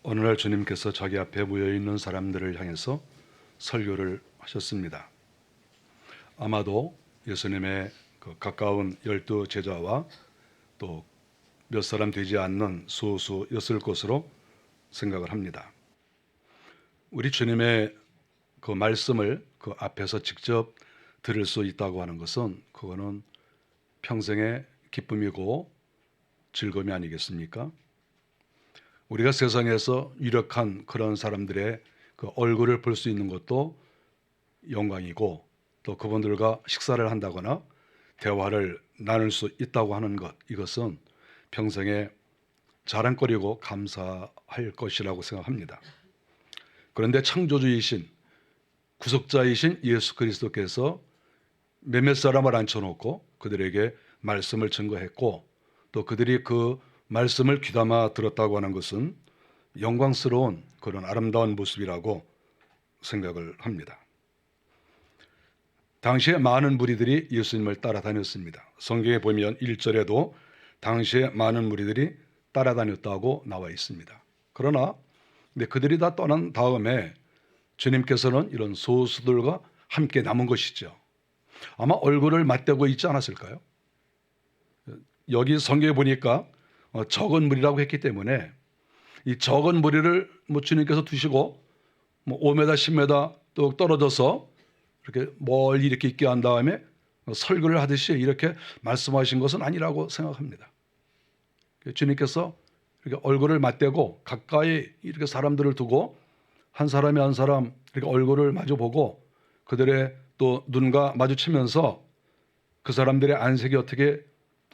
어느 날 주님께서 자기 앞에 모여 있는 사람들을 향해서 설교를 하셨습니다. 아마도 예수님의 가까운 12 제자와 또 몇 사람 되지 않는 소수였을 것으로 생각을 합니다. 우리 주님의 그 말씀을 그 앞에서 직접 들을 수 있다고 하는 것은 그거는 평생의 기쁨이고 즐거움이 아니겠습니까? 우리가 세상에서 유력한 그런 사람들의 그 얼굴을 볼 수 있는 것도 영광이고, 또 그분들과 식사를 한다거나 대화를 나눌 수 있다고 하는 것, 이것은 평생의 자랑거리고 감사할 것이라고 생각합니다. 그런데 창조주이신 구속자이신 예수 그리스도께서 몇몇 사람을 앉혀놓고 그들에게 말씀을 증거했고, 또 그들이 그 말씀을 귀담아 들었다고 하는 것은 영광스러운 그런 아름다운 모습이라고 생각을 합니다. 당시에 많은 무리들이 예수님을 따라다녔습니다. 성경에 보면 1절에도 당시에 많은 무리들이 따라다녔다고 나와 있습니다. 그러나 그들이 다 떠난 다음에 주님께서는 이런 소수들과 함께 남은 것이죠. 아마 얼굴을 맞대고 있지 않았을까요? 여기 성경에 보니까 적은 무리라고 했기 때문에 이 적은 무리를 주님께서 두시고 5m, 10m 또 떨어져서 이렇게 멀리 이렇게 있게 한 다음에 설교를 하듯이 이렇게 말씀하신 것은 아니라고 생각합니다. 주님께서 이렇게 얼굴을 맞대고 가까이 이렇게 사람들을 두고 한 사람이 한 사람 이렇게 얼굴을 마주보고 그들의 또 눈과 마주치면서 그 사람들의 안색이 어떻게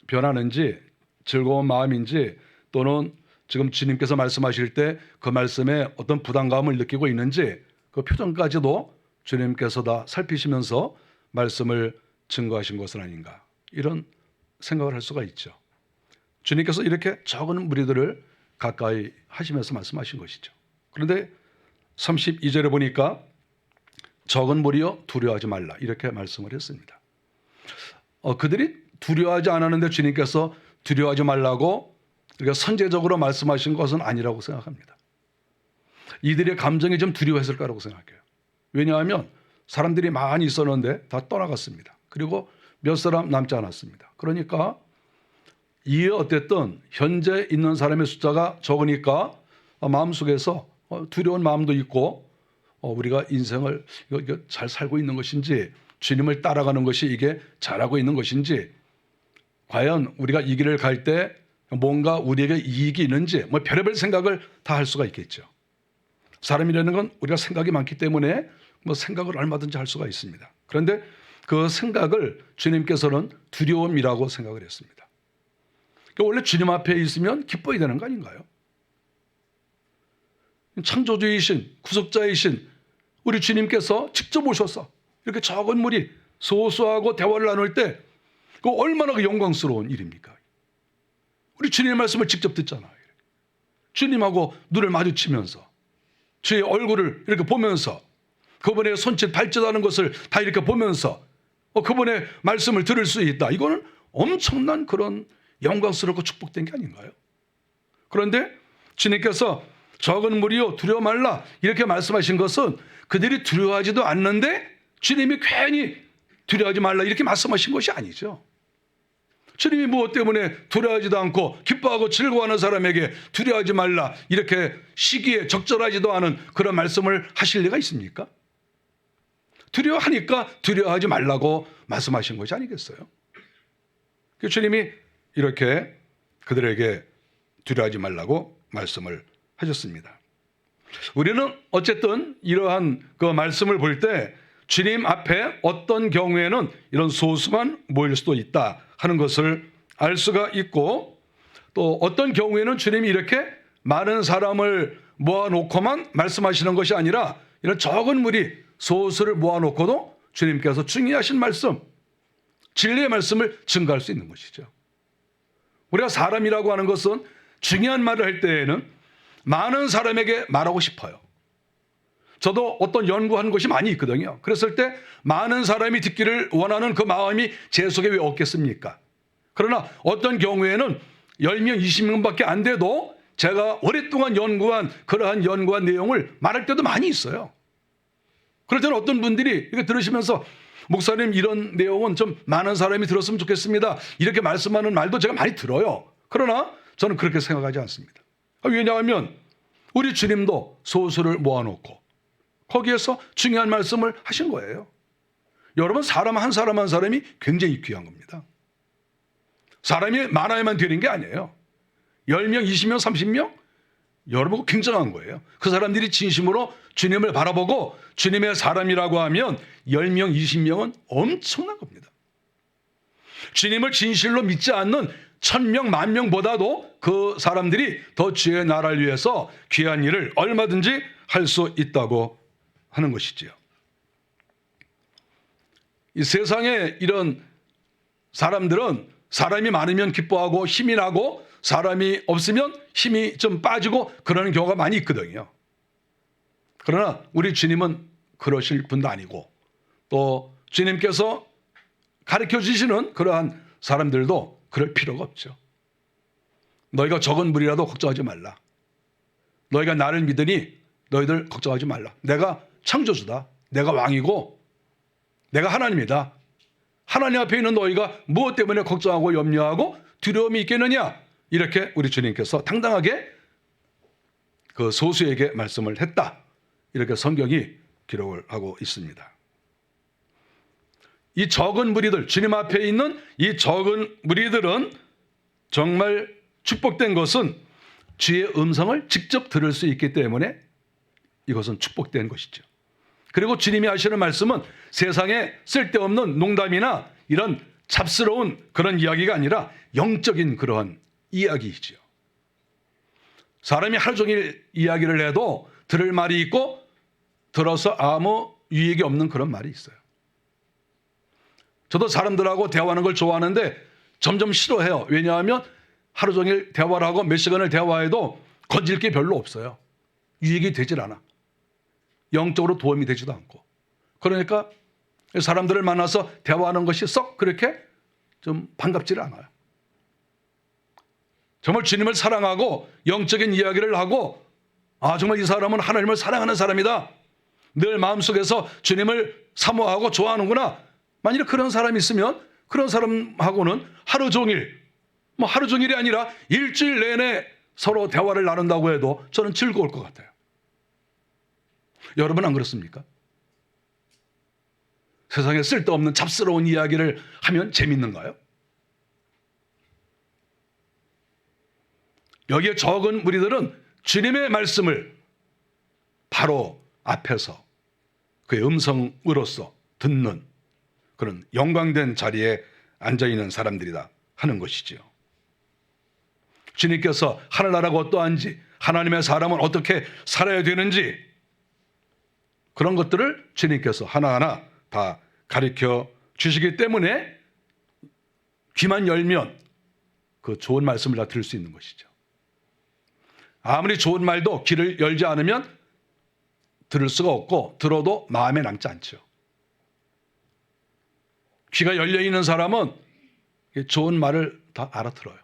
변하는지, 즐거운 마음인지, 또는 지금 주님께서 말씀하실 때 그 말씀에 어떤 부담감을 느끼고 있는지 그 표정까지도 주님께서 다 살피시면서 말씀을 증거하신 것은 아닌가, 이런 생각을 할 수가 있죠. 주님께서 이렇게 적은 무리들을 가까이 하시면서 말씀하신 것이죠. 그런데 32절에 보니까 적은 무리여 두려워하지 말라, 이렇게 말씀을 했습니다. 그들이 두려워하지 않았는데 주님께서 두려워하지 말라고 우리가 선제적으로 말씀하신 것은 아니라고 생각합니다. 이들의 감정이 좀 두려워했을 거라고 생각해요. 왜냐하면 사람들이 많이 있었는데 다 떠나갔습니다. 그리고 몇 사람 남지 않았습니다. 그러니까 이에 어쨌든 현재 있는 사람의 숫자가 적으니까 마음속에서 두려운 마음도 있고, 우리가 인생을 이거 잘 살고 있는 것인지, 주님을 따라가는 것이 이게 잘하고 있는 것인지, 과연 우리가 이 길을 갈 때 뭔가 우리에게 이익이 있는지, 별의별 생각을 다 할 수가 있겠죠. 사람이라는 건 우리가 생각이 많기 때문에 생각을 얼마든지 할 수가 있습니다. 그런데 그 생각을 주님께서는 두려움이라고 생각을 했습니다. 그러니까 원래 주님 앞에 있으면 기뻐야 되는 거 아닌가요? 창조주이신 구속자이신 우리 주님께서 직접 오셔서 이렇게 적은 무리 소수하고 대화를 나눌 때 그 얼마나 영광스러운 일입니까? 우리 주님의 말씀을 직접 듣잖아요. 주님하고 눈을 마주치면서 주의 얼굴을 이렇게 보면서 그분의 손짓 발짓하는 것을 다 이렇게 보면서 그분의 말씀을 들을 수 있다. 이거는 엄청난 그런 영광스럽고 축복된 게 아닌가요? 그런데 주님께서 적은 무리여 두려워 말라, 이렇게 말씀하신 것은 그들이 두려워하지도 않는데 주님이 괜히 두려워하지 말라 이렇게 말씀하신 것이 아니죠. 주님이 무엇 때문에 두려워하지도 않고 기뻐하고 즐거워하는 사람에게 두려워하지 말라 이렇게 시기에 적절하지도 않은 그런 말씀을 하실 리가 있습니까? 두려워하니까 두려워하지 말라고 말씀하신 것이 아니겠어요? 주님이 이렇게 그들에게 두려워하지 말라고 말씀을 하셨습니다. 우리는 어쨌든 이러한 그 말씀을 볼 때 주님 앞에 어떤 경우에는 이런 소수만 모일 수도 있다 하는 것을 알 수가 있고, 또 어떤 경우에는 주님이 이렇게 많은 사람을 모아놓고만 말씀하시는 것이 아니라 이런 적은 무리 소수를 모아놓고도 주님께서 중요하신 말씀, 진리의 말씀을 증거할 수 있는 것이죠. 우리가 사람이라고 하는 것은 중요한 말을 할 때에는 많은 사람에게 말하고 싶어요. 저도 어떤 연구한 것이 많이 있거든요. 그랬을 때 많은 사람이 듣기를 원하는 그 마음이 제 속에 왜 없겠습니까? 그러나 어떤 경우에는 10명, 20명밖에 안 돼도 제가 오랫동안 연구한 그러한 연구한 내용을 말할 때도 많이 있어요. 그럴 때는 어떤 분들이 이렇게 들으시면서 목사님 이런 내용은 좀 많은 사람이 들었으면 좋겠습니다. 이렇게 말씀하는 말도 제가 많이 들어요. 그러나 저는 그렇게 생각하지 않습니다. 왜냐하면 우리 주님도 소수를 모아놓고 거기에서 중요한 말씀을 하신 거예요. 여러분, 사람 한 사람 한 사람이 굉장히 귀한 겁니다. 사람이 많아야만 되는 게 아니에요. 10명, 20명, 30명? 여러분, 굉장한 거예요. 그 사람들이 진심으로 주님을 바라보고 주님의 사람이라고 하면 10명, 20명은 엄청난 겁니다. 주님을 진실로 믿지 않는 1000명, 10,000명보다도 그 사람들이 더 주의 나라를 위해서 귀한 일을 얼마든지 할 수 있다고 하는 것이지요. 이 세상에 이런 사람들은 사람이 많으면 기뻐하고 힘이 나고 사람이 없으면 힘이 좀 빠지고 그러는 경우가 많이 있거든요. 그러나 우리 주님은 그러실 분도 아니고 또 주님께서 가르쳐 주시는 그러한 사람들도 그럴 필요가 없죠. 너희가 적은 무리라도 걱정하지 말라. 너희가 나를 믿으니 너희들 걱정하지 말라. 내가 창조주다. 내가 왕이고 내가 하나님이다. 하나님 앞에 있는 너희가 무엇 때문에 걱정하고 염려하고 두려움이 있겠느냐? 이렇게 우리 주님께서 당당하게 그 소수에게 말씀을 했다. 이렇게 성경이 기록을 하고 있습니다. 이 적은 무리들, 주님 앞에 있는 이 적은 무리들은 정말 축복된 것은 주의 음성을 직접 들을 수 있기 때문에 이것은 축복된 것이죠. 그리고 주님이 하시는 말씀은 세상에 쓸데없는 농담이나 이런 잡스러운 그런 이야기가 아니라 영적인 그러한 이야기이지요. 사람이 하루 종일 이야기를 해도 들을 말이 있고 들어서 아무 유익이 없는 그런 말이 있어요. 저도 사람들하고 대화하는 걸 좋아하는데 점점 싫어해요. 왜냐하면 하루 종일 대화를 하고 몇 시간을 대화해도 건질 게 별로 없어요. 유익이 되질 않아. 영적으로 도움이 되지도 않고. 그러니까 사람들을 만나서 대화하는 것이 썩 그렇게 좀 반갑지를 않아요. 정말 주님을 사랑하고 영적인 이야기를 하고 정말 이 사람은 하나님을 사랑하는 사람이다. 늘 마음속에서 주님을 사모하고 좋아하는구나. 만일 그런 사람이 있으면 그런 사람하고는 하루 종일, 하루 종일이 아니라 일주일 내내 서로 대화를 나눈다고 해도 저는 즐거울 것 같아요. 여러분 안 그렇습니까? 세상에 쓸데없는 잡스러운 이야기를 하면 재밌는가요? 여기에 적은 무리들은 주님의 말씀을 바로 앞에서 그의 음성으로서 듣는 그런 영광된 자리에 앉아있는 사람들이다 하는 것이지요. 주님께서 하늘나라가 어떠한지, 하나님의 사람은 어떻게 살아야 되는지 그런 것들을 주님께서 하나하나 다 가르쳐 주시기 때문에 귀만 열면 그 좋은 말씀을 다 들을 수 있는 것이죠. 아무리 좋은 말도 귀를 열지 않으면 들을 수가 없고 들어도 마음에 남지 않죠. 귀가 열려있는 사람은 좋은 말을 다 알아들어요.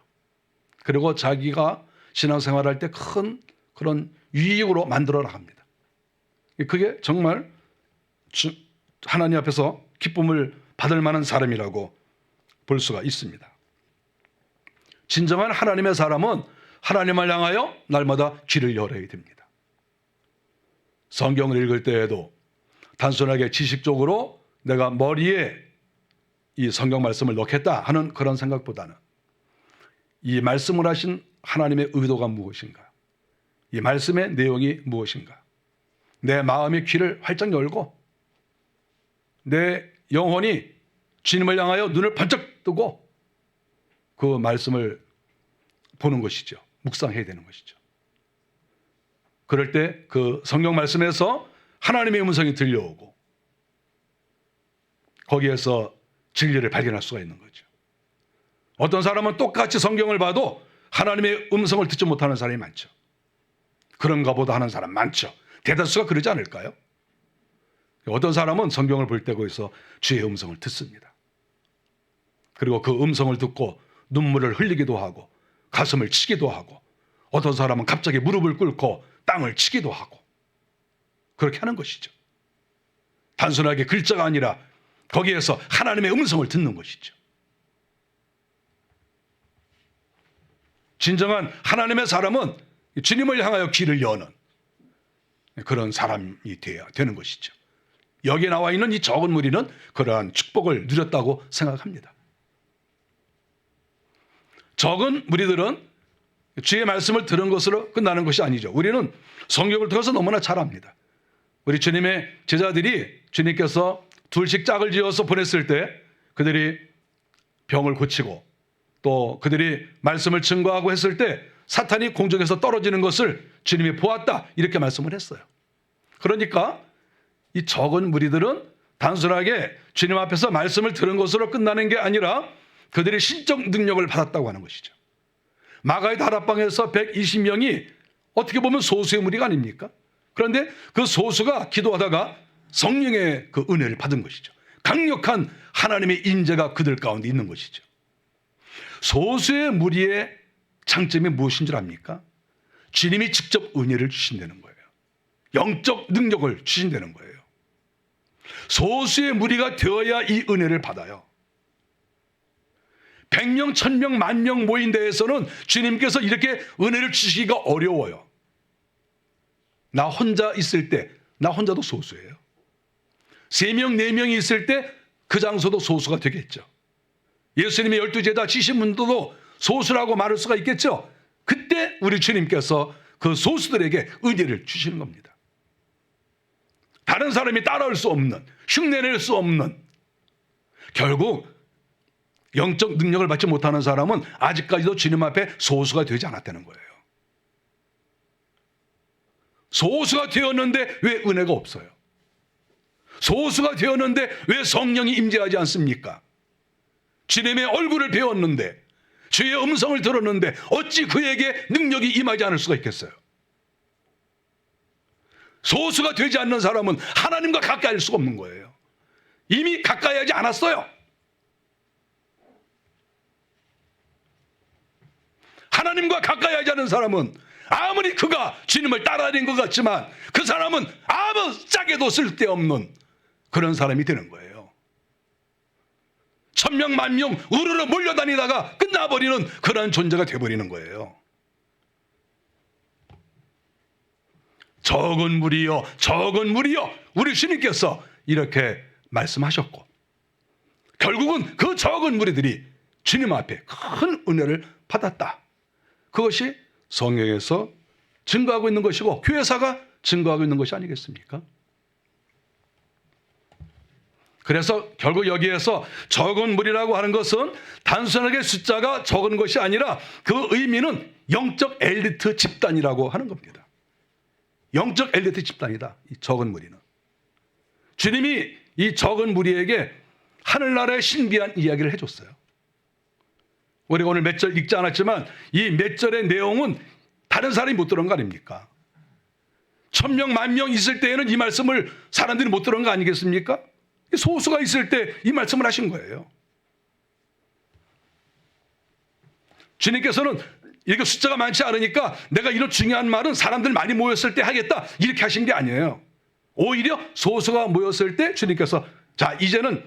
그리고 자기가 신앙생활할 때 큰 그런 유익으로 만들어 나갑니다. 그게 정말 하나님 앞에서 기쁨을 받을 만한 사람이라고 볼 수가 있습니다. 진정한 하나님의 사람은 하나님을 향하여 날마다 귀를 열어야 됩니다. 성경을 읽을 때에도 단순하게 지식적으로 내가 머리에 이 성경 말씀을 넣겠다 하는 그런 생각보다는 이 말씀을 하신 하나님의 의도가 무엇인가? 이 말씀의 내용이 무엇인가? 내 마음의 귀를 활짝 열고 내 영혼이 주님을 향하여 눈을 번쩍 뜨고 그 말씀을 보는 것이죠. 묵상해야 되는 것이죠. 그럴 때 그 성경 말씀에서 하나님의 음성이 들려오고 거기에서 진리를 발견할 수가 있는 거죠. 어떤 사람은 똑같이 성경을 봐도 하나님의 음성을 듣지 못하는 사람이 많죠. 그런가 보다 하는 사람 많죠. 대다수가 그러지 않을까요? 어떤 사람은 성경을 볼 때 거기서 주의 음성을 듣습니다. 그리고 그 음성을 듣고 눈물을 흘리기도 하고 가슴을 치기도 하고 어떤 사람은 갑자기 무릎을 꿇고 땅을 치기도 하고 그렇게 하는 것이죠. 단순하게 글자가 아니라 거기에서 하나님의 음성을 듣는 것이죠. 진정한 하나님의 사람은 주님을 향하여 귀를 여는 그런 사람이 되어야 되는 것이죠. 여기에 나와 있는 이 적은 무리는 그러한 축복을 누렸다고 생각합니다. 적은 무리들은 주의 말씀을 들은 것으로 끝나는 것이 아니죠. 우리는 성경을 통해서 너무나 잘 압니다. 우리 주님의 제자들이 주님께서 둘씩 짝을 지어서 보냈을 때 그들이 병을 고치고 또 그들이 말씀을 증거하고 했을 때 사탄이 공중에서 떨어지는 것을 주님이 보았다 이렇게 말씀을 했어요. 그러니까 이 적은 무리들은 단순하게 주님 앞에서 말씀을 들은 것으로 끝나는 게 아니라 그들이 신적 능력을 받았다고 하는 것이죠. 마가의 다락방에서 120명이 어떻게 보면 소수의 무리가 아닙니까? 그런데 그 소수가 기도하다가 성령의 그 은혜를 받은 것이죠. 강력한 하나님의 인재가 그들 가운데 있는 것이죠. 소수의 무리의 장점이 무엇인 줄 압니까? 주님이 직접 은혜를 주신다는 거예요. 영적 능력을 주신다는 거예요. 소수의 무리가 되어야 이 은혜를 받아요. 100명, 1000명, 10,000명 모인 데에서는 주님께서 이렇게 은혜를 주시기가 어려워요. 나 혼자 있을 때, 나 혼자도 소수예요. 3명, 4명이 있을 때 그 장소도 소수가 되겠죠. 예수님의 12제자 70분도 소수라고 말할 수가 있겠죠. 그때 우리 주님께서 그 소수들에게 은혜를 주시는 겁니다. 다른 사람이 따라올 수 없는, 흉내낼 수 없는, 결국 영적 능력을 받지 못하는 사람은 아직까지도 주님 앞에 소수가 되지 않았다는 거예요. 소수가 되었는데 왜 은혜가 없어요? 소수가 되었는데 왜 성령이 임재하지 않습니까? 주님의 얼굴을 배웠는데, 주의 음성을 들었는데 어찌 그에게 능력이 임하지 않을 수가 있겠어요? 소수가 되지 않는 사람은 하나님과 가까이 할 수가 없는 거예요. 이미 가까이 하지 않았어요. 하나님과 가까이 하지 않은 사람은 아무리 그가 주님을 따라다닌 것 같지만 그 사람은 아무 짝에도 쓸데없는 그런 사람이 되는 거예요. 1000명, 10,000명 우르르 몰려다니다가 끝나버리는 그런 존재가 되어버리는 거예요. 적은 무리여, 적은 무리여, 우리 주님께서 이렇게 말씀하셨고 결국은 그 적은 무리들이 주님 앞에 큰 은혜를 받았다. 그것이 성경에서 증거하고 있는 것이고 교회사가 증거하고 있는 것이 아니겠습니까? 그래서 결국 여기에서 적은 무리라고 하는 것은 단순하게 숫자가 적은 것이 아니라 그 의미는 영적 엘리트 집단이라고 하는 겁니다. 영적 엘리트 집단이다, 이 적은 무리는. 주님이 이 적은 무리에게 하늘나라의 신비한 이야기를 해줬어요. 우리가 오늘 몇 절 읽지 않았지만 이 몇 절의 내용은 다른 사람이 못 들은 거 아닙니까? 1000명, 10,000명 있을 때에는 이 말씀을 사람들이 못 들은 거 아니겠습니까? 소수가 있을 때 이 말씀을 하신 거예요. 주님께서는 이렇게 숫자가 많지 않으니까 내가 이런 중요한 말은 사람들 많이 모였을 때 하겠다 이렇게 하신 게 아니에요. 오히려 소수가 모였을 때 주님께서 자 이제는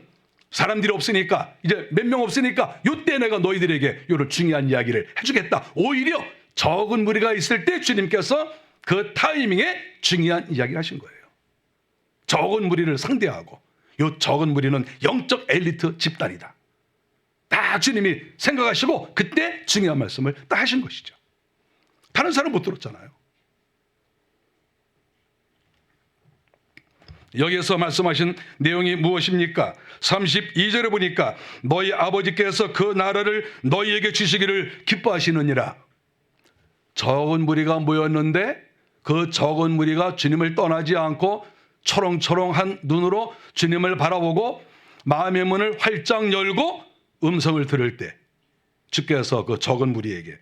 사람들이 없으니까 이제 몇 명 없으니까 이때 내가 너희들에게 이런 중요한 이야기를 해주겠다. 오히려 적은 무리가 있을 때 주님께서 그 타이밍에 중요한 이야기를 하신 거예요. 적은 무리를 상대하고 이 적은 무리는 영적 엘리트 집단이다. 다 주님이 생각하시고 그때 중요한 말씀을 딱 하신 것이죠. 다른 사람 못 들었잖아요. 여기에서 말씀하신 내용이 무엇입니까? 32절에 보니까 너희 아버지께서 그 나라를 너희에게 주시기를 기뻐하시느니라. 적은 무리가 모였는데 그 적은 무리가 주님을 떠나지 않고 초롱초롱한 눈으로 주님을 바라보고 마음의 문을 활짝 열고 음성을 들을 때 주께서 그 적은 무리에게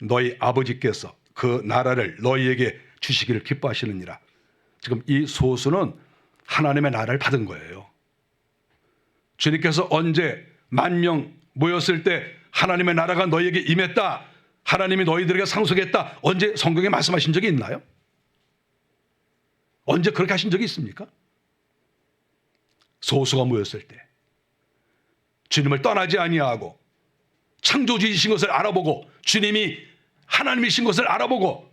너희 아버지께서 그 나라를 너희에게 주시기를 기뻐하시느니라. 지금 이 소수는 하나님의 나라를 받은 거예요. 주님께서 언제 10,000명 모였을 때 하나님의 나라가 너희에게 임했다. 하나님이 너희들에게 상속했다. 언제 성경에 말씀하신 적이 있나요? 언제 그렇게 하신 적이 있습니까? 소수가 모였을 때 주님을 떠나지 아니하고 창조주이신 것을 알아보고 주님이 하나님이신 것을 알아보고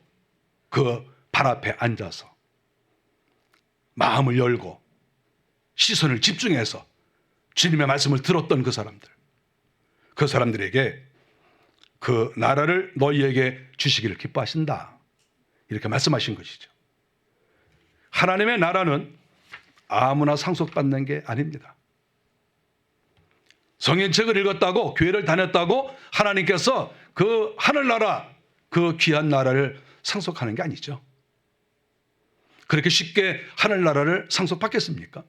그 발 앞에 앉아서 마음을 열고 시선을 집중해서 주님의 말씀을 들었던 그 사람들에게 그 나라를 너희에게 주시기를 기뻐하신다. 이렇게 말씀하신 것이죠. 하나님의 나라는 아무나 상속받는 게 아닙니다. 성경책을 읽었다고 교회를 다녔다고 하나님께서 그 하늘나라, 그 귀한 나라를 상속하는 게 아니죠. 그렇게 쉽게 하늘나라를 상속받겠습니까?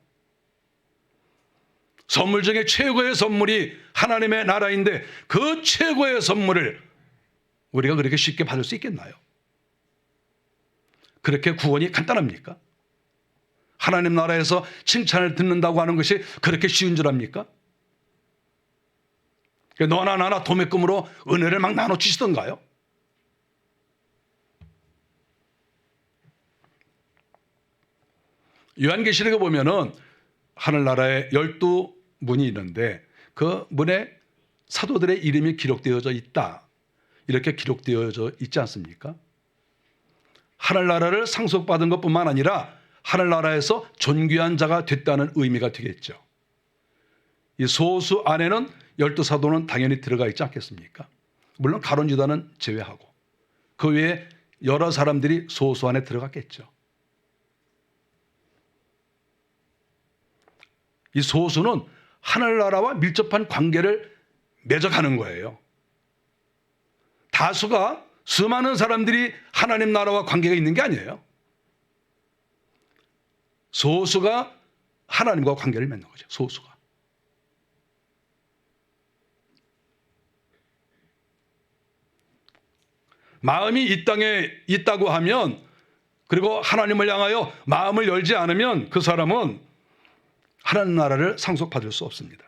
선물 중에 최고의 선물이 하나님의 나라인데 그 최고의 선물을 우리가 그렇게 쉽게 받을 수 있겠나요? 그렇게 구원이 간단합니까? 하나님 나라에서 칭찬을 듣는다고 하는 것이 그렇게 쉬운 줄 압니까? 너나 나나 도매금으로 은혜를 막 나눠주시던가요? 요한계시록에 보면은 하늘나라에 12문이 있는데 그 문에 사도들의 이름이 기록되어져 있다. 이렇게 기록되어져 있지 않습니까? 하늘나라를 상속받은 것뿐만 아니라 하늘나라에서 존귀한 자가 됐다는 의미가 되겠죠. 이 소수 안에는 12사도는 당연히 들어가 있지 않겠습니까? 물론 가룟 유다는 제외하고 그 외에 여러 사람들이 소수 안에 들어갔겠죠. 이 소수는 하늘나라와 밀접한 관계를 맺어가는 거예요. 다수가 수많은 사람들이 하나님 나라와 관계가 있는 게 아니에요. 소수가 하나님과 관계를 맺는 거죠. 소수가. 마음이 이 땅에 있다고 하면 그리고 하나님을 향하여 마음을 열지 않으면 그 사람은 하나님 나라를 상속받을 수 없습니다.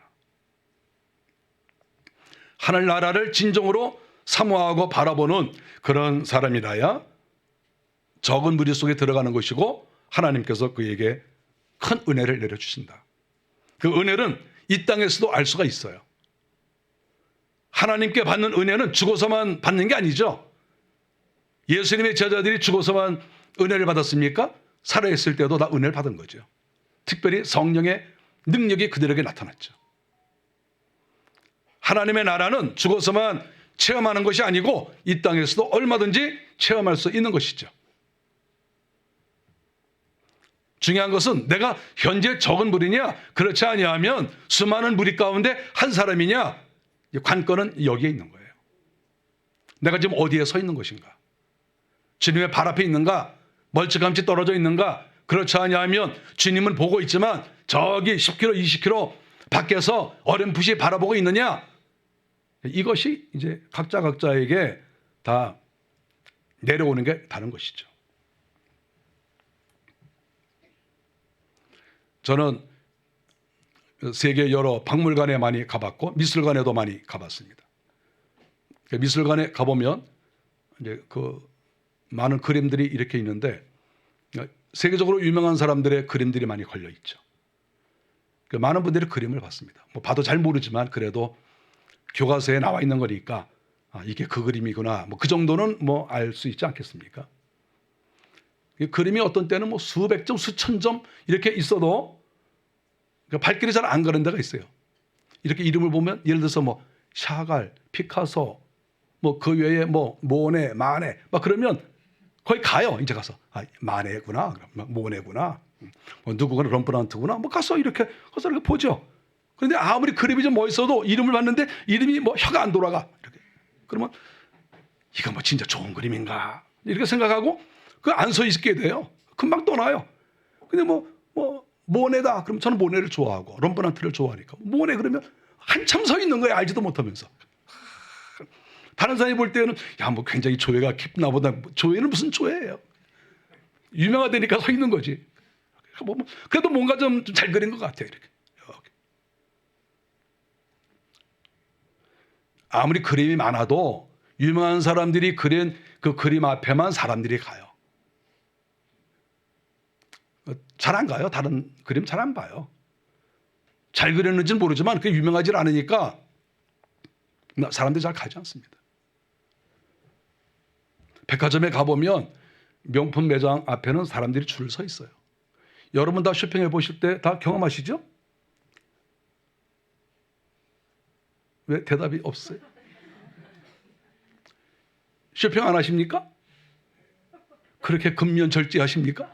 하늘 나라를 진정으로 사모하고 바라보는 그런 사람이라야 적은 무리 속에 들어가는 것이고 하나님께서 그에게 큰 은혜를 내려주신다. 그 은혜는 이 땅에서도 알 수가 있어요. 하나님께 받는 은혜는 죽어서만 받는 게 아니죠. 예수님의 제자들이 죽어서만 은혜를 받았습니까? 살아있을 때도 다 은혜를 받은 거죠. 특별히 성령의 능력이 그들에게 나타났죠. 하나님의 나라는 죽어서만 체험하는 것이 아니고 이 땅에서도 얼마든지 체험할 수 있는 것이죠. 중요한 것은 내가 현재 적은 무리냐 그렇지 아니하면 수많은 무리 가운데 한 사람이냐, 관건은 여기에 있는 거예요. 내가 지금 어디에 서 있는 것인가? 주님의 발 앞에 있는가? 멀찌감치 떨어져 있는가? 그렇지 아니하면 주님은 보고 있지만 저기 10km, 20km 밖에서 어렴풋이 바라보고 있느냐? 이것이 이제 각자에게 다 내려오는 게 다른 것이죠. 저는 세계 여러 박물관에 많이 가봤고 미술관에도 많이 가봤습니다. 미술관에 가보면 이제 그 많은 그림들이 이렇게 있는데 세계적으로 유명한 사람들의 그림들이 많이 걸려 있죠. 많은 분들이 그림을 봤습니다. 뭐 봐도 잘 모르지만 그래도 교과서에 나와 있는 거니까 이게 그 그림이구나. 뭐 그 정도는 뭐 알 수 있지 않겠습니까? 그림이 어떤 때는 뭐 수백 점, 수천 점 이렇게 있어도 발길이 잘 안 가는 데가 있어요. 이렇게 이름을 보면 예를 들어서 뭐 샤갈, 피카소, 뭐 그 외에 뭐 모네, 마네, 막 그러면 거기 가요. 이제 가서 마네구나, 모네구나, 뭐 누구가 럼브란트구나, 뭐 가서 이렇게 보죠. 그런데 아무리 그림이 좀 멋있어도 이름을 봤는데 이름이 뭐 혀가 안 돌아가. 이렇게 그러면 이거 뭐 진짜 좋은 그림인가 이렇게 생각하고 그 안 서 있게 돼요. 금방 떠나요. 근데 뭐 모네다. 그럼 저는 모네를 좋아하고 럼브란트를 좋아하니까 모네 그러면 한참 서 있는 거예요. 알지도 못하면서. 다른 사람이 볼 때는 야 뭐 굉장히 조예가 깊나 보다. 조예는 무슨 조예예요. 유명하다니까 서 있는 거지. 그래도 뭔가 좀 잘 그린 것 같아요. 이렇게. 아무리 그림이 많아도 유명한 사람들이 그린 그 그림 앞에만 사람들이 가요. 잘 안 가요. 다른 그림 잘 안 봐요. 잘 그렸는지는 모르지만 그게 유명하지 않으니까 사람들이 잘 가지 않습니다. 백화점에 가보면 명품 매장 앞에는 사람들이 줄을 서 있어요. 여러분 다 쇼핑해 보실 때 다 경험하시죠? 왜 대답이 없어요? 쇼핑 안 하십니까? 그렇게 근면절제하십니까?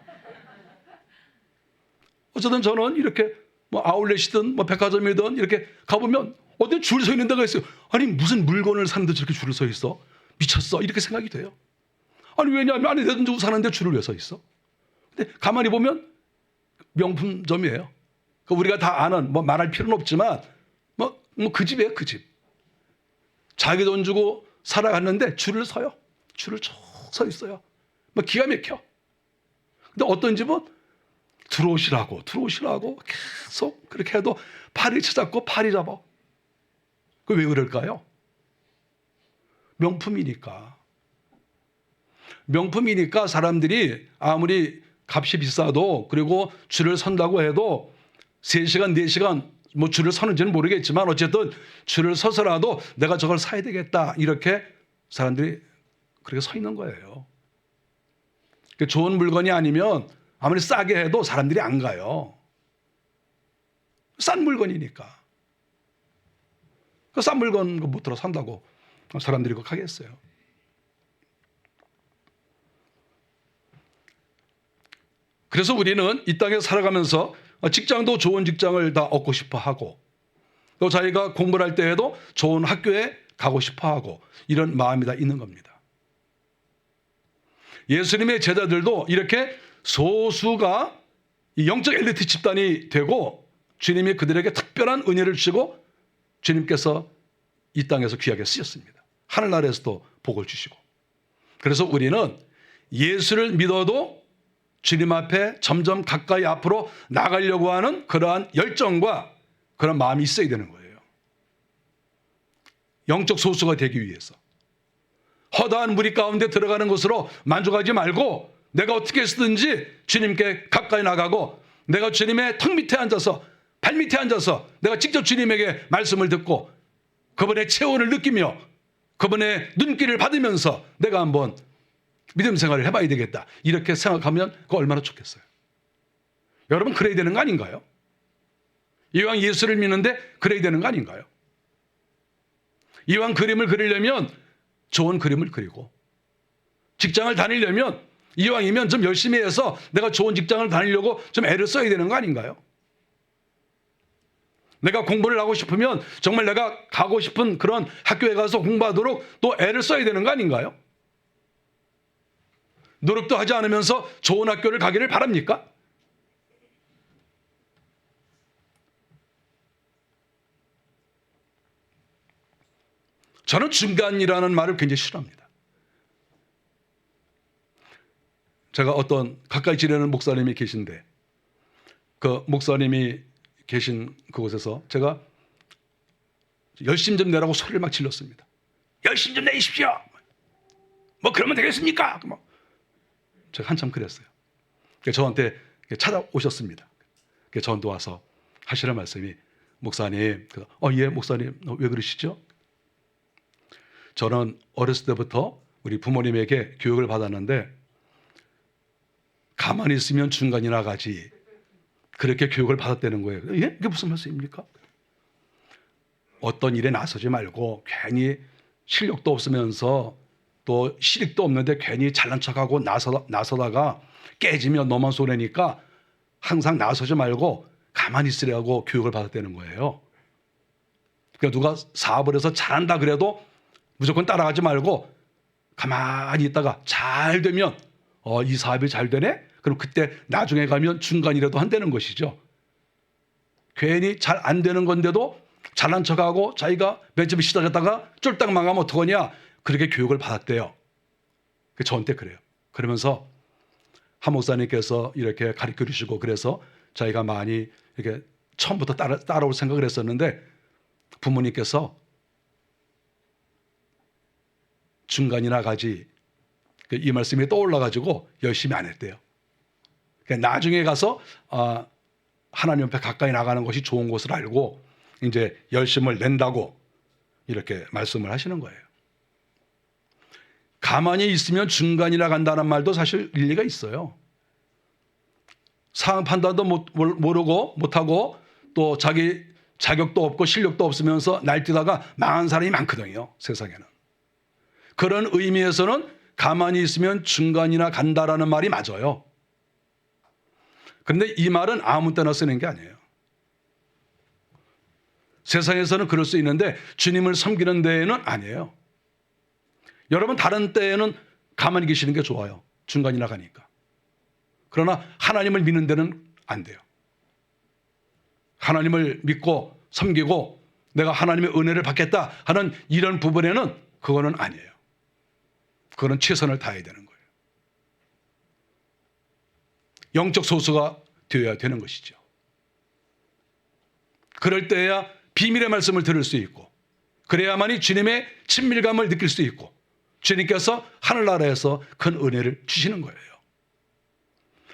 어쨌든 저는 이렇게 뭐 아울렛이든 뭐 백화점이든 이렇게 가보면 어디 줄 서 있는 데가 있어요. 아니 무슨 물건을 사는데 저렇게 줄을 서 있어? 미쳤어? 이렇게 생각이 돼요. 아니 왜냐하면 아니 내 돈 주고 사는데 줄을 왜 서 있어? 근데 가만히 보면 명품점이에요. 우리가 다 아는 뭐 말할 필요는 없지만 뭐 그 집이에요, 그 집. 자기 돈 주고 살아갔는데 줄을 서요. 줄을 쭉 서 있어요. 뭐 기가 막혀. 근데 어떤 집은 들어오시라고 계속 그렇게 해도 팔이 찾았고 팔이 잡아. 그 왜 그럴까요? 명품이니까. 명품이니까 사람들이 아무리 값이 비싸도 그리고 줄을 선다고 해도 3시간, 4시간 뭐 줄을 서는지는 모르겠지만 어쨌든 줄을 서서라도 내가 저걸 사야 되겠다. 이렇게 사람들이 그렇게 서 있는 거예요. 좋은 물건이 아니면 아무리 싸게 해도 사람들이 안 가요. 싼 물건이니까. 그 싼 물건 못 들어 산다고 사람들이 그거 하겠어요. 그래서 우리는 이 땅에 살아가면서 직장도 좋은 직장을 다 얻고 싶어 하고 또 자기가 공부를 할 때에도 좋은 학교에 가고 싶어 하고 이런 마음이 다 있는 겁니다. 예수님의 제자들도 이렇게 소수가 영적 엘리트 집단이 되고 주님이 그들에게 특별한 은혜를 주시고 주님께서 이 땅에서 귀하게 쓰셨습니다. 하늘나라에서도 복을 주시고. 그래서 우리는 예수를 믿어도 주님 앞에 점점 가까이 앞으로 나가려고 하는 그러한 열정과 그런 마음이 있어야 되는 거예요. 영적 소수가 되기 위해서. 허다한 무리 가운데 들어가는 것으로 만족하지 말고 내가 어떻게 해서든지 주님께 가까이 나가고 내가 주님의 턱 밑에 앉아서 발 밑에 앉아서 내가 직접 주님에게 말씀을 듣고 그분의 체온을 느끼며 그분의 눈길을 받으면서 내가 한번 믿음 생활을 해봐야 되겠다. 이렇게 생각하면 그거 얼마나 좋겠어요. 여러분 그래야 되는 거 아닌가요? 이왕 예수를 믿는데 그래야 되는 거 아닌가요? 이왕 그림을 그리려면 좋은 그림을 그리고 직장을 다니려면 이왕이면 좀 열심히 해서 내가 좋은 직장을 다니려고 좀 애를 써야 되는 거 아닌가요? 내가 공부를 하고 싶으면 정말 내가 가고 싶은 그런 학교에 가서 공부하도록 또 애를 써야 되는 거 아닌가요? 노력도 하지 않으면서 좋은 학교를 가기를 바랍니까? 저는 중간이라는 말을 굉장히 싫어합니다. 제가 어떤 가까이 지내는 목사님이 계신데 그 목사님이 계신 그곳에서 제가 열심 좀 내라고 소리를 막 질렀습니다. 열심 좀 내십시오. 뭐 그러면 되겠습니까? 제가 한참 그랬어요. 저한테 찾아오셨습니다. 저한테 와서 하시는 말씀이 목사님, 예 목사님 왜 그러시죠? 저는 어렸을 때부터 우리 부모님에게 교육을 받았는데 가만히 있으면 중간이 나가지 그렇게 교육을 받았다는 거예요. 예? 이게 무슨 말씀입니까? 어떤 일에 나서지 말고 괜히 실력도 없으면서 또 실익도 없는데 괜히 잘난 척하고 나서다가 깨지면 너만 손해니까 항상 나서지 말고 가만히 있으라고 교육을 받았다는 거예요. 그러니까 누가 사업을 해서 잘한다 그래도 무조건 따라가지 말고 가만히 있다가 잘 되면 이 사업이 잘 되네? 그럼 그때 나중에 가면 중간이라도 한다는 것이죠. 괜히 잘 안 되는 건데도 잘난 척하고 자기가 맨 처음에 시작했다가 쫄딱 망하면 어떡하냐? 그렇게 교육을 받았대요. 저한테 그래요. 그러면서 한 목사님께서 이렇게 가르쳐 주시고 그래서 자기가 많이 이렇게 처음부터 따라올 생각을 했었는데 부모님께서 중간이나 가지. 이 말씀이 떠올라가지고 열심히 안 했대요. 그러니까 나중에 가서 하나님 앞에 가까이 나가는 것이 좋은 것을 알고 이제 열심을 낸다고 이렇게 말씀을 하시는 거예요. 가만히 있으면 중간이나 간다는 말도 사실 일리가 있어요. 상황 판단도 모르고 못하고 또 자기 자격도 없고 실력도 없으면서 날뛰다가 망한 사람이 많거든요, 세상에는. 그런 의미에서는 가만히 있으면 중간이나 간다라는 말이 맞아요. 그런데 이 말은 아무 때나 쓰는 게 아니에요. 세상에서는 그럴 수 있는데 주님을 섬기는 데에는 아니에요. 여러분, 다른 때에는 가만히 계시는 게 좋아요. 중간이나 가니까. 그러나 하나님을 믿는 데는 안 돼요. 하나님을 믿고 섬기고 내가 하나님의 은혜를 받겠다 하는 이런 부분에는 그거는 아니에요. 그거는 최선을 다해야 되는 거예요. 영적 소수가 되어야 되는 것이죠. 그럴 때야 비밀의 말씀을 들을 수 있고, 그래야만이 주님의 친밀감을 느낄 수 있고, 주님께서 하늘나라에서 큰 은혜를 주시는 거예요.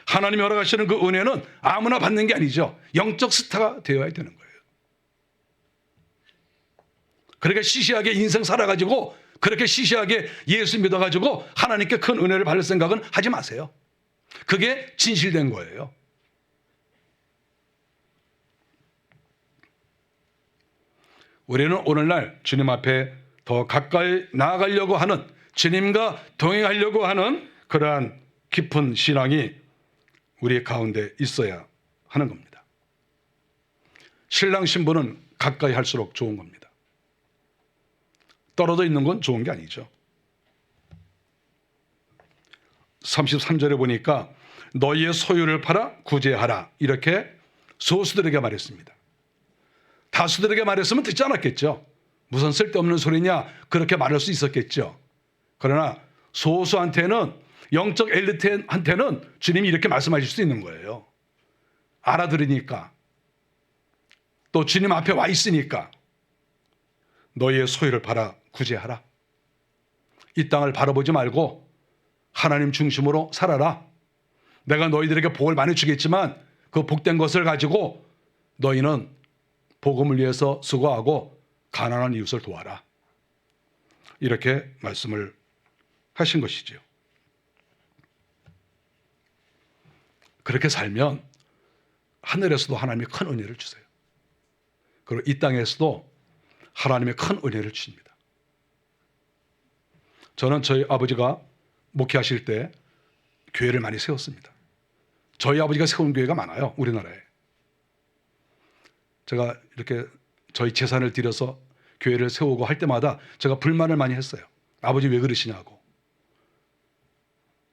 하나님이 허락하시는 그 은혜는 아무나 받는 게 아니죠. 영적 스타가 되어야 되는 거예요. 그렇게 시시하게 인생 살아가지고, 그렇게 시시하게 예수 믿어가지고 하나님께 큰 은혜를 받을 생각은 하지 마세요. 그게 진실된 거예요. 우리는 오늘날 주님 앞에 더 가까이 나아가려고 하는, 주님과 동행하려고 하는 그러한 깊은 신앙이 우리 가운데 있어야 하는 겁니다. 신랑 신부는 가까이 할수록 좋은 겁니다. 떨어져 있는 건 좋은 게 아니죠. 33절에 보니까 너희의 소유를 팔아 구제하라, 이렇게 소수들에게 말했습니다. 다수들에게 말했으면 듣지 않았겠죠. 무슨 쓸데없는 소리냐, 그렇게 말할 수 있었겠죠. 그러나 소수한테는, 영적 엘리트한테는 주님이 이렇게 말씀하실 수 있는 거예요. 알아들으니까, 또 주님 앞에 와 있으니까 너희의 소유를 팔아 구제하라. 이 땅을 바라보지 말고 하나님 중심으로 살아라. 내가 너희들에게 복을 많이 주겠지만 그 복된 것을 가지고 너희는 복음을 위해서 수고하고 가난한 이웃을 도와라. 이렇게 말씀을 하신 것이죠. 그렇게 살면 하늘에서도 하나님이 큰 은혜를 주세요. 그리고 이 땅에서도 하나님의 큰 은혜를 주십니다. 저는 저희 아버지가 목회하실 때 교회를 많이 세웠습니다. 저희 아버지가 세운 교회가 많아요, 우리나라에. 제가 이렇게 저희 재산을 들여서 교회를 세우고 할 때마다 제가 불만을 많이 했어요. 아버지 왜 그러시냐고.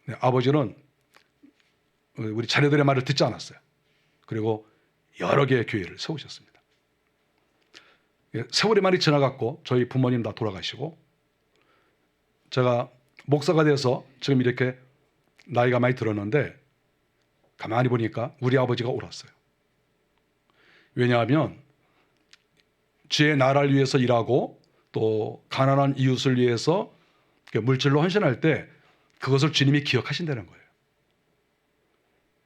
네, 아버지는 우리 자녀들의 말을 듣지 않았어요. 그리고 여러 개의 교회를 세우셨습니다. 세월이 많이 지나갔고 저희 부모님 다 돌아가시고 제가 목사가 돼서 지금 이렇게 나이가 많이 들었는데 가만히 보니까 우리 아버지가 옳았어요. 왜냐하면 주의 나라를 위해서 일하고 또 가난한 이웃을 위해서 물질로 헌신할 때 그것을 주님이 기억하신다는 거예요.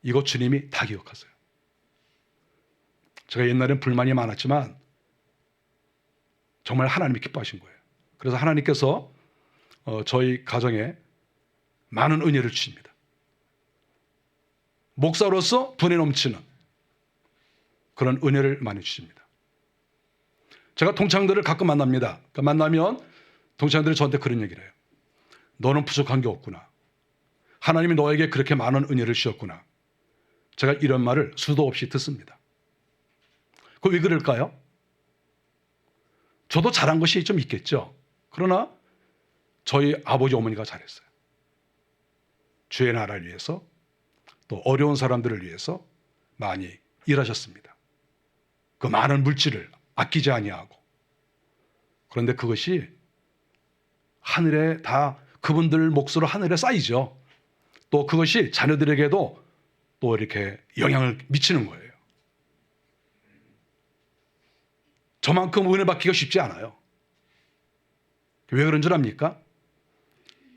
이거 주님이 다 기억하세요. 제가 옛날엔 불만이 많았지만 정말 하나님이 기뻐하신 거예요. 그래서 하나님께서 저희 가정에 많은 은혜를 주십니다. 목사로서 분에 넘치는 그런 은혜를 많이 주십니다. 제가 동창들을 가끔 만납니다. 그러니까 만나면 동창들이 저한테 그런 얘기를 해요. 너는 부족한 게 없구나. 하나님이 너에게 그렇게 많은 은혜를 주셨구나. 제가 이런 말을 수도 없이 듣습니다. 그 왜 그럴까요? 저도 잘한 것이 좀 있겠죠. 그러나 저희 아버지 어머니가 잘했어요. 주의 나라를 위해서 또 어려운 사람들을 위해서 많이 일하셨습니다. 그 많은 물질을 아끼지 아니하고. 그런데 그것이 하늘에 다 그분들 몫으로 하늘에 쌓이죠. 또 그것이 자녀들에게도 또 이렇게 영향을 미치는 거예요. 저만큼 은혜 받기가 쉽지 않아요. 왜 그런 줄 압니까?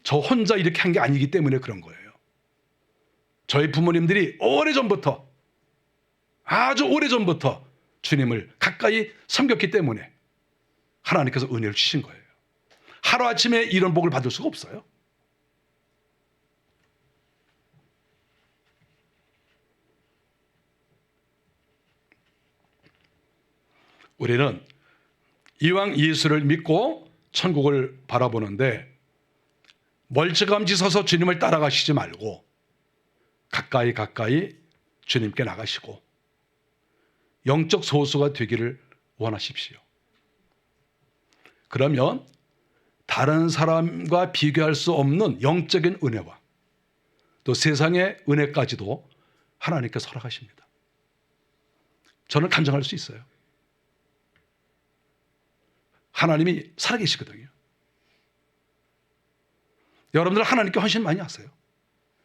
저 혼자 이렇게 한 게 아니기 때문에 그런 거예요. 저희 부모님들이 오래전부터, 아주 오래전부터 주님을 가까이 섬겼기 때문에 하나님께서 은혜를 주신 거예요. 하루아침에 이런 복을 받을 수가 없어요. 우리는 이왕 예수를 믿고 천국을 바라보는데 멀찌감치 서서 주님을 따라가시지 말고 가까이 주님께 나가시고 영적 소수가 되기를 원하십시오. 그러면 다른 사람과 비교할 수 없는 영적인 은혜와 또 세상의 은혜까지도 하나님께서 허락하십니다. 저는 간증할 수 있어요. 하나님이 살아계시거든요. 여러분들 하나님께 헌신 많이 하세요.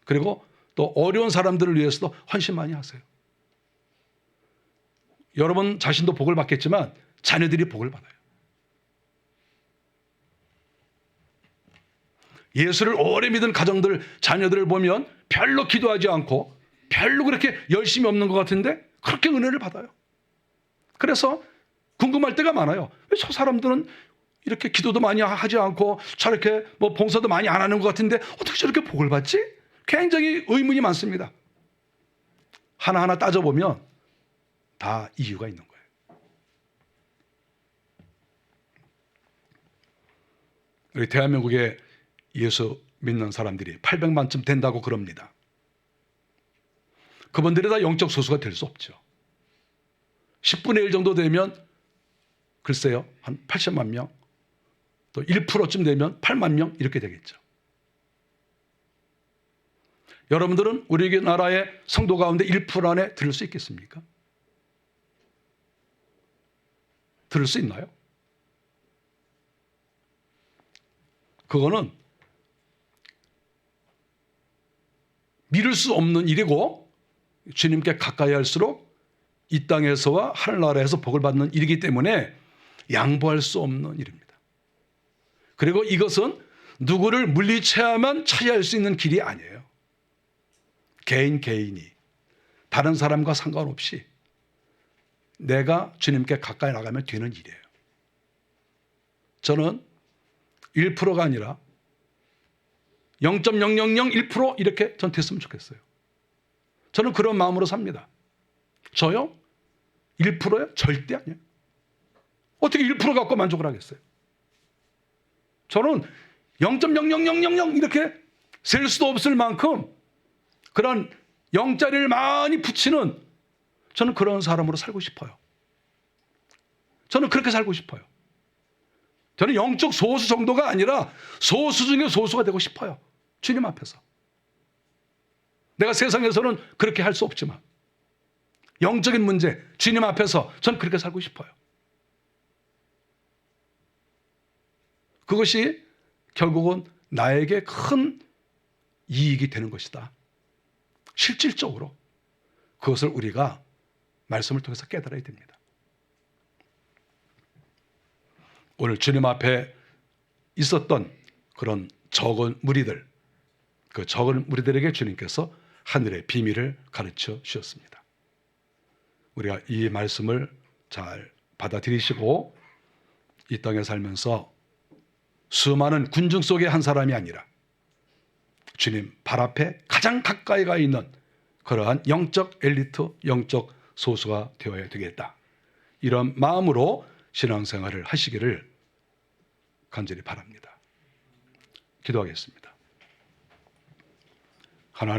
그리고 또 어려운 사람들을 위해서도 헌신 많이 하세요. 여러분 자신도 복을 받겠지만 자녀들이 복을 받아요. 예수를 오래 믿은 가정들, 자녀들을 보면 별로 기도하지 않고 별로 그렇게 열심히 없는 것 같은데 그렇게 은혜를 받아요. 그래서 궁금할 때가 많아요. 왜 저 사람들은 이렇게 기도도 많이 하지 않고 저렇게 뭐 봉사도 많이 안 하는 것 같은데 어떻게 저렇게 복을 받지? 굉장히 의문이 많습니다. 하나하나 따져보면 다 이유가 있는 거예요. 우리 대한민국에 예수 믿는 사람들이 800만쯤 된다고 그럽니다. 그분들이 다 영적 소수가 될 수 없죠. 10분의 1 정도 되면 글쎄요, 한 80만 명, 또 1%쯤 되면 8만 명 이렇게 되겠죠. 여러분들은 우리나라의 성도 가운데 1% 안에 들을 수 있겠습니까? 들을 수 있나요? 그거는 미룰 수 없는 일이고 주님께 가까이 할수록 이 땅에서와 하늘나라에서 복을 받는 일이기 때문에 양보할 수 없는 일입니다. 그리고 이것은 누구를 물리쳐야만 차지할 수 있는 길이 아니에요. 개인이 다른 사람과 상관없이 내가 주님께 가까이 나가면 되는 일이에요. 저는 1%가 아니라 0.0001% 이렇게 전 됐으면 좋겠어요. 저는 그런 마음으로 삽니다. 저요? 1%요? 절대 아니에요. 어떻게 1% 갖고 만족을 하겠어요? 저는 0.00000 이렇게 셀 수도 없을 만큼 그런 0자리를 많이 붙이는 저는 그런 사람으로 살고 싶어요. 저는 그렇게 살고 싶어요. 저는 영적 소수 정도가 아니라 소수 중에 소수가 되고 싶어요. 주님 앞에서. 내가 세상에서는 그렇게 할 수 없지만 영적인 문제, 주님 앞에서 저는 그렇게 살고 싶어요. 그것이 결국은 나에게 큰 이익이 되는 것이다. 실질적으로 그것을 우리가 말씀을 통해서 깨달아야 됩니다. 오늘 주님 앞에 있었던 그런 적은 무리들, 그 적은 무리들에게 주님께서 하늘의 비밀을 가르쳐 주셨습니다. 우리가 이 말씀을 잘 받아들이시고 이 땅에 살면서 수많은 군중 속의 한 사람이 아니라 주님 발 앞에 가장 가까이 가 있는 그러한 영적 엘리트, 영적 소수가 되어야 되겠다. 이런 마음으로 신앙생활을 하시기를 간절히 바랍니다. 기도하겠습니다. 하나님